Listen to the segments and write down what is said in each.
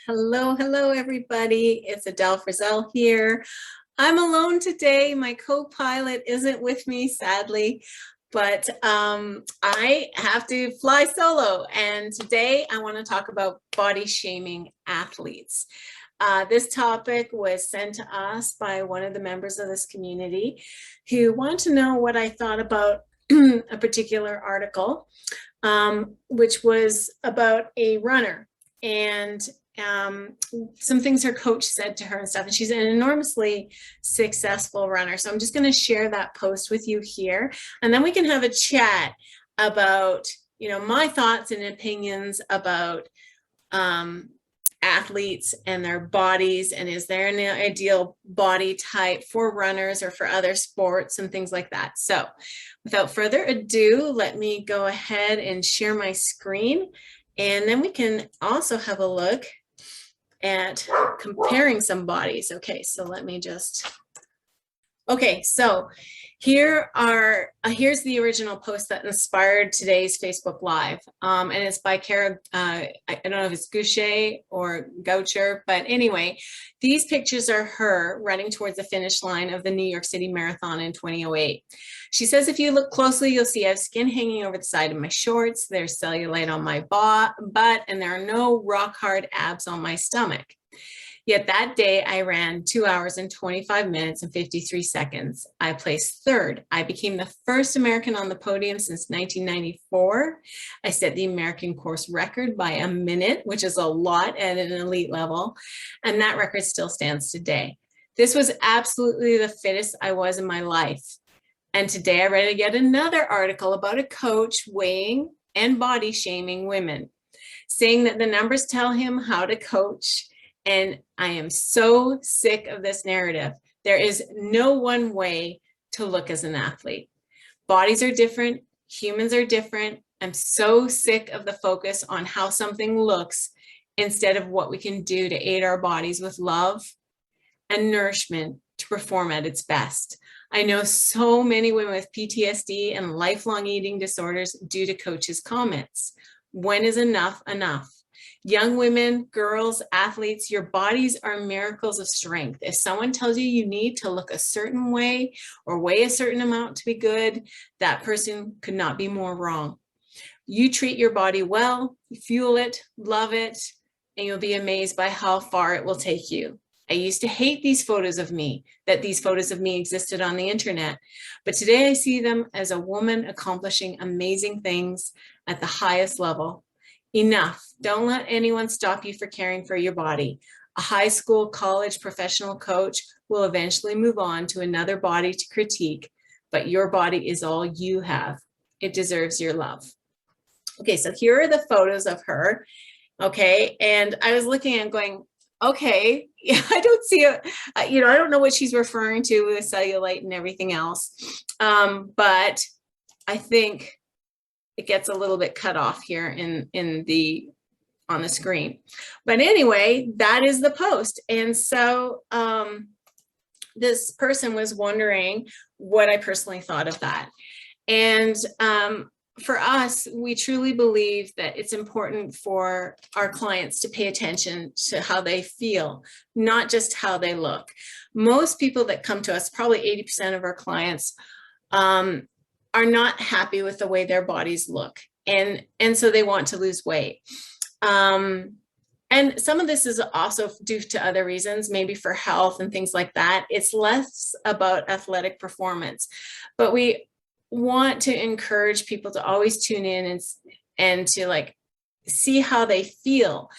Hello, everybody. It's Adele Frizzell here. I'm alone today. My co-pilot isn't with me, sadly, but I have to fly solo. And today I want to talk about body shaming athletes. This topic was sent to us by one of the members of this community who wanted to know what I thought about a particular article, which was about a runner. And some things her coach said to her and stuff, and she's an enormously successful runner. So I'm just going to share that post with you here, and then we can have a chat about, my thoughts and opinions about athletes and their bodies, and is there an ideal body type for runners or for other sports and things like that. So without further ado, let me go ahead and share my screen, and then we can also have a look at comparing some bodies. Okay, so let me just, okay, so here's the original post that inspired today's Facebook Live. And it's by Kara, I don't know if it's Goucher or Goucher, but anyway, these pictures are her running towards the finish line of the New York City Marathon in 2008. She says, if you look closely, you'll see I have skin hanging over the side of my shorts, there's cellulite on my butt, and there are no rock hard abs on my stomach. Yet that day I ran 2 hours and 25 minutes and 53 seconds. I placed third. I became the first American on the podium since 1994. I set the American course record by a minute, which is a lot at an elite level. And that record still stands today. This was absolutely the fittest I was in my life. And today I read yet another article about a coach weighing and body shaming women, saying that the numbers tell him how to coach. And I am so sick of this narrative. There is no one way to look as an athlete. Bodies are different. Humans are different. I'm so sick of the focus on how something looks instead of what we can do to aid our bodies with love and nourishment to perform at its best. I know so many women with PTSD and lifelong eating disorders due to coaches' comments. When is enough enough? Young women, girls, athletes, your bodies are miracles of strength. If someone tells you you need to look a certain way or weigh a certain amount to be good, that person could not be more wrong. You treat your body well, fuel it, love it, and you'll be amazed by how far it will take you. I used to hate these photos of me, that these photos of me existed on the internet, but today I see them as a woman accomplishing amazing things at the highest level. Enough. Don't let anyone stop you for caring for your body. A high school, college, professional coach will eventually move on to another body to critique, but your body is all you have. It deserves your love. Okay, so here are the photos of her. Okay, and I was looking and going, okay, yeah, I don't see it. I don't know what she's referring to with cellulite and everything else, but I think it gets a little bit cut off here on the screen. But anyway, that is the post. And so this person was wondering what I personally thought of that. And for us, we truly believe that it's important for our clients to pay attention to how they feel, not just how they look. Most people that come to us, probably 80% of our clients, are not happy with the way their bodies look. And so they want to lose weight. And some of this is also due to other reasons, maybe for health and things like that. It's less about athletic performance, but we want to encourage people to always tune in and to see how they feel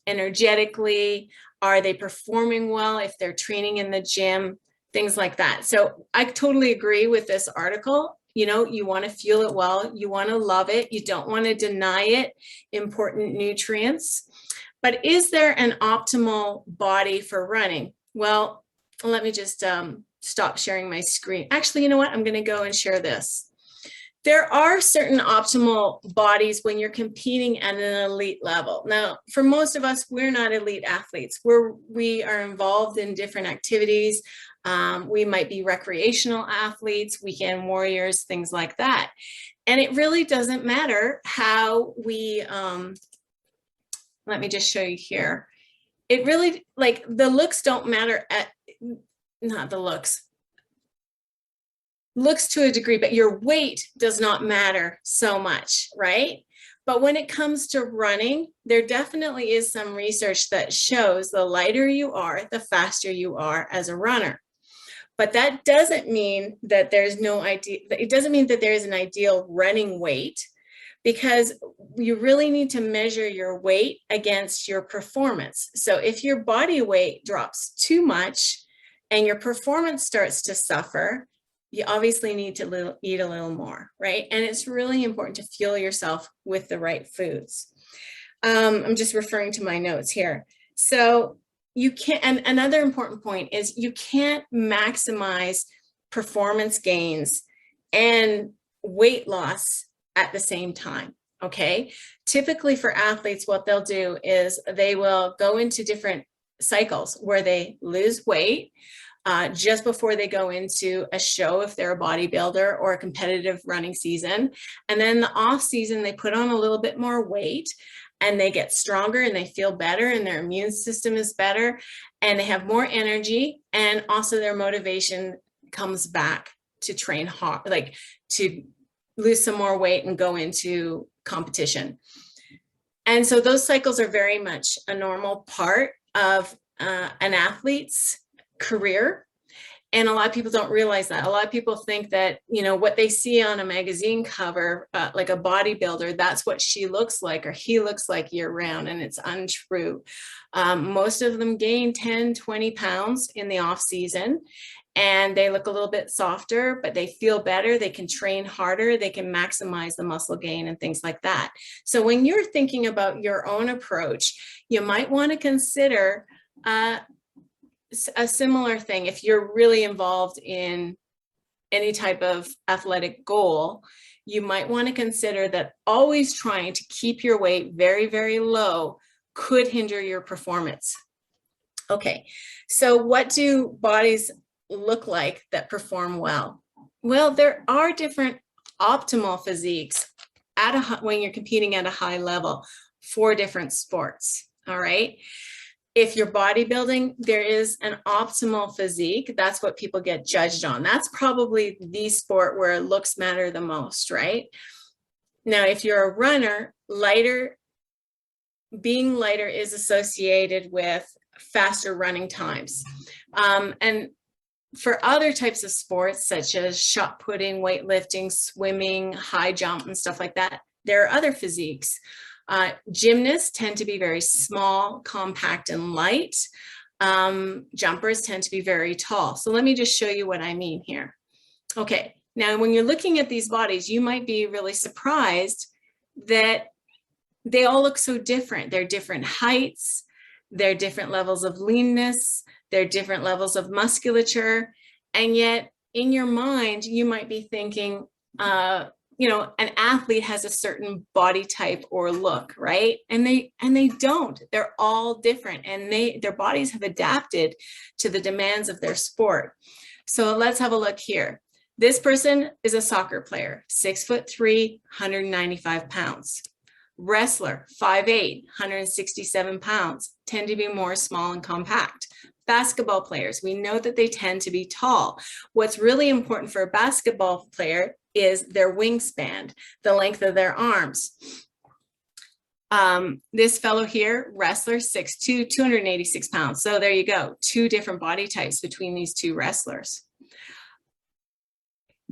energetically. Are they performing well if they're training in the gym? Things like that. So I totally agree with this article. You want to feel it well, you want to love it, you don't want to deny it important nutrients. But is there an optimal body for running? Well, let me just stop sharing my screen. Actually, you know what? I'm going to go and share this. There are certain optimal bodies when you're competing at an elite level. Now, for most of us, we're not elite athletes. We are involved in different activities. We might be recreational athletes, weekend warriors, things like that. And it really doesn't matter how we let me just show you here. It really, like, the looks don't matter not the looks to a degree, but your weight does not matter so much, right? But when it comes to running, there definitely is some research that shows the lighter you are, the faster you are as a runner. But that doesn't mean that there's no idea. It doesn't mean that there is an ideal running weight, because you really need to measure your weight against your performance. So if your body weight drops too much and your performance starts to suffer, you obviously need to eat a little more, right? And it's really important to fuel yourself with the right foods. I'm just referring to my notes here. So you can't, and another important point is you can't maximize performance gains and weight loss at the same time, okay? Typically for athletes, what they'll do is they will go into different cycles where they lose weight just before they go into a show if they're a bodybuilder or a competitive running season. And then the off season, they put on a little bit more weight and they get stronger and they feel better and their immune system is better and they have more energy, and also their motivation comes back to train hard, like to lose some more weight and go into competition. And so those cycles are very much a normal part of an athlete's career. And a lot of people don't realize that. A lot of people think that, you know, what they see on a magazine cover, like a bodybuilder, that's what she looks like or he looks like year round, and it's untrue. Most of them gain 10, 20 pounds in the off season, and they look a little bit softer, but they feel better. They can train harder. They can maximize the muscle gain and things like that. So when you're thinking about your own approach, you might want to consider a similar thing. If you're really involved in any type of athletic goal, you might want to consider that always trying to keep your weight very, very low could hinder your performance. Okay, so what do bodies look like that perform well? Well, there are different optimal physiques when you're competing at a high level for different sports, all right? If you're bodybuilding, there is an optimal physique. That's what people get judged on. That's probably the sport where looks matter the most, right? Now, if you're a runner, being lighter is associated with faster running times. And for other types of sports, such as shot putting, weightlifting, swimming, high jump, and stuff like that, there are other physiques. Gymnasts tend to be very small, compact, and light. Jumpers tend to be very tall. So let me just show you what I mean here. Okay, now when you're looking at these bodies, you might be really surprised that they all look so different. They're different heights, they're different levels of leanness, they're different levels of musculature, and yet in your mind, you might be thinking, you know, an athlete has a certain body type or look, right? And they don't. They're all different, and their bodies have adapted to the demands of their sport. So let's have a look here. This person is a soccer player, 6'3", 195 pounds. Wrestler, 5'8", 167 pounds, tend to be more small and compact. Basketball players, we know that they tend to be tall. What's really important for a basketball player is their wingspan, the length of their arms. This fellow here, wrestler, 6'2", 286 pounds. So there you go, two different body types between these two wrestlers.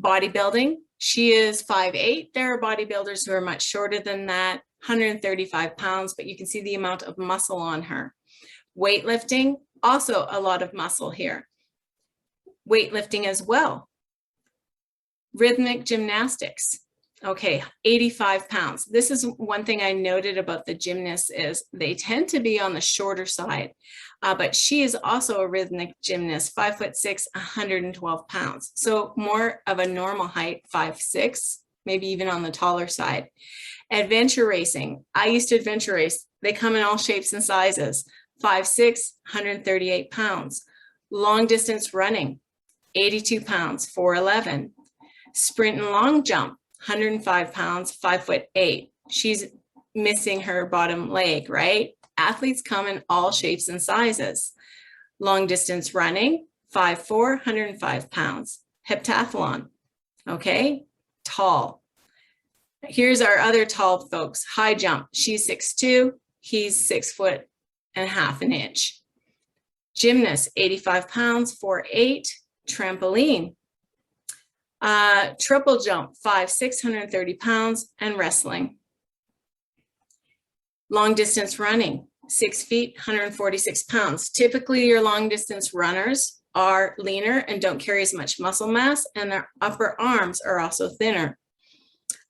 Bodybuilding, she is 5'8". There are bodybuilders who are much shorter than that, 135 pounds, but you can see the amount of muscle on her. Weightlifting, also a lot of muscle here. Weightlifting as well. Rhythmic gymnastics, okay, 85 pounds. This is one thing I noted about the gymnasts is they tend to be on the shorter side, but she is also a rhythmic gymnast, 5'6", 112 pounds. So more of a normal height, 5'6", maybe even on the taller side. Adventure racing, I used to adventure race. They come in all shapes and sizes, 5'6", 138 pounds. Long distance running, 82 pounds, 4'11". Sprint and long jump, 105 pounds, 5'8". She's missing her bottom leg, right? Athletes come in all shapes and sizes. Long distance running, 5'4", 105 pounds. Heptathlon, okay, tall. Here's our other tall folks. High jump, she's 6'2", he's 6'1.5 inches. Gymnast, 85 pounds, 4'8". Trampoline, triple jump, 5'6", 130 pounds, and wrestling. Long distance running, 6 feet, 146 pounds. Typically, your long distance runners are leaner and don't carry as much muscle mass, and their upper arms are also thinner.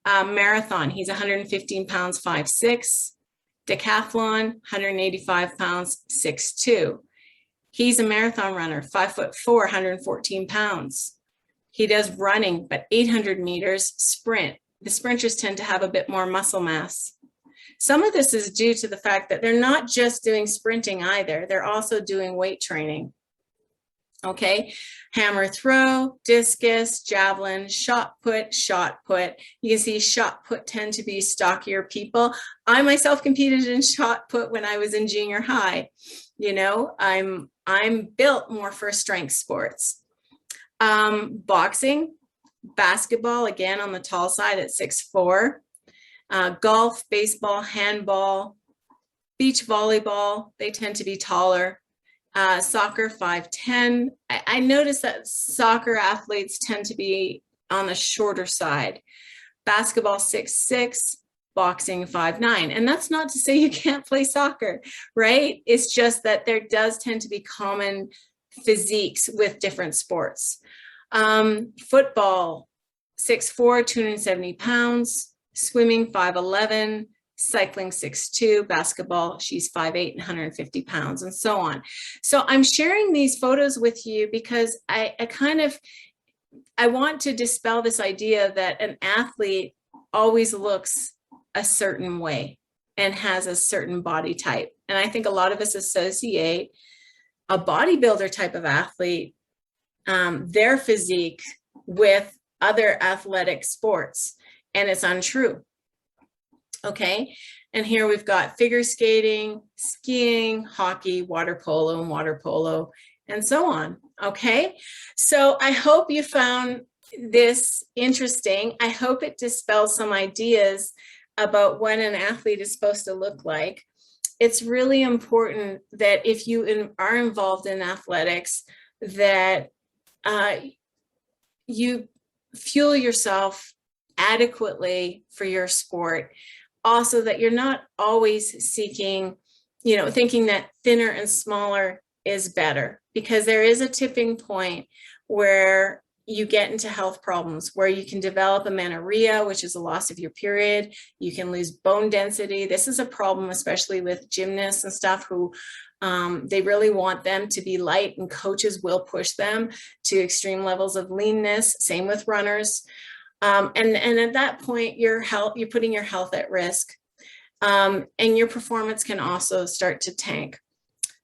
Marathon, he's 115 pounds, 5'6". Decathlon, 185 pounds, 6'2". He's a marathon runner, 5'4", 114 pounds. He does running, but 800 meters sprint. The sprinters tend to have a bit more muscle mass. Some of this is due to the fact that they're not just doing sprinting either. They're also doing weight training. Okay, hammer throw, discus, javelin, shot put, shot put. You can see shot put tend to be stockier people. I myself competed in shot put when I was in junior high. You know, I'm built more for strength sports. Boxing, basketball, again on the tall side at 6'4". Golf, baseball, handball, beach volleyball, they tend to be taller. Soccer, 5'10". I noticed that soccer athletes tend to be on the shorter side. Basketball, 6'6", boxing, 5'9". And that's not to say you can't play soccer, right? It's just that there does tend to be common physiques with different sports. Football, 6'4", 270 pounds. Swimming, 5'11". Cycling, 6'2", basketball, she's 5'8", 150 pounds, and so on. So I'm sharing these photos with you because I want to dispel this idea that an athlete always looks a certain way and has a certain body type. And I think a lot of us associate a bodybuilder type of athlete, their physique, with other athletic sports, and it's untrue. Okay, and here we've got figure skating, skiing, hockey, water polo, and so on. Okay, so I hope you found this interesting. I hope it dispels some ideas about what an athlete is supposed to look like. It's really important that if you are involved in athletics, that you fuel yourself adequately for your sport. Also, that you're not always seeking, thinking that thinner and smaller is better, because there is a tipping point where you get into health problems, where you can develop amenorrhea, which is a loss of your period. You can lose bone density. This is a problem, especially with gymnasts and stuff who they really want them to be light, and coaches will push them to extreme levels of leanness. Same with runners. And at that point, you're putting your health at risk, and your performance can also start to tank.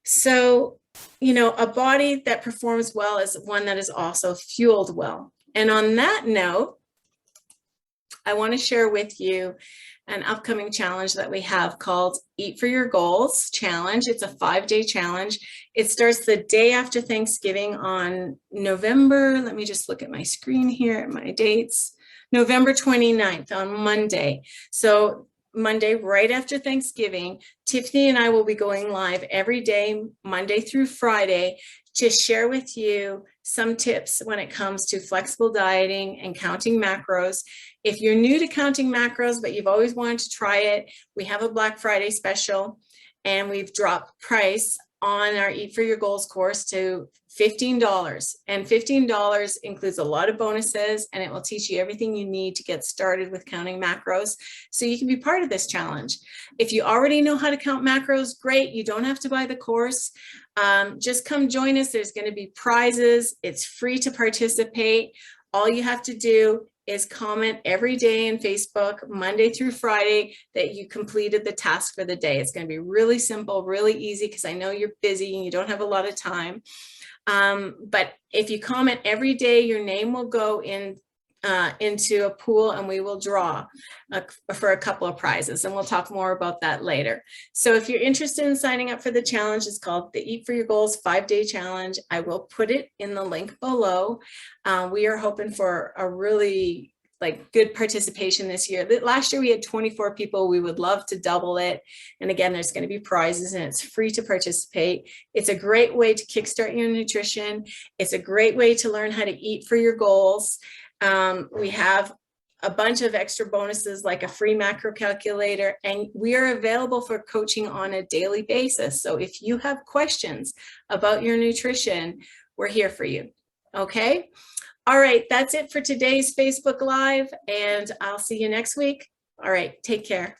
So, a body that performs well is one that is also fueled well. And on that note, I want to share with you an upcoming challenge that we have called Eat for Your Goals Challenge. It's a 5-day challenge. It starts the day after Thanksgiving on November. Let me just look at my screen here at my dates. November 29th on Monday. So Monday, right after Thanksgiving, Tiffany and I will be going live every day, Monday through Friday, to share with you some tips when it comes to flexible dieting and counting macros. If you're new to counting macros, but you've always wanted to try it, we have a Black Friday special, and we've dropped price on our Eat for Your Goals course to $15. And $15 includes a lot of bonuses, and it will teach you everything you need to get started with counting macros, so you can be part of this challenge. If you already know how to count macros, great. You don't have to buy the course. Just come join us. There's going to be prizes. It's free to participate. All you have to do is comment every day in Facebook, Monday through Friday, that you completed the task for the day. It's going to be really simple, really easy, because I know you're busy and you don't have a lot of time. But if you comment every day, your name will go in into a pool, and we will draw for a couple of prizes, and we'll talk more about that later. So if you're interested in signing up for the challenge, it's called the Eat for Your Goals 5-Day Challenge. I will put it in the link below. We are hoping for a really good participation this year. Last year we had 24 people. We would love to double it. And again, there's going to be prizes, and it's free to participate. It's a great way to kickstart your nutrition. It's a great way to learn how to eat for your goals. We have a bunch of extra bonuses like a free macro calculator, and we are available for coaching on a daily basis. So if you have questions about your nutrition, we're here for you. Okay. All right, that's it for today's Facebook Live, and I'll see you next week. All right, take care.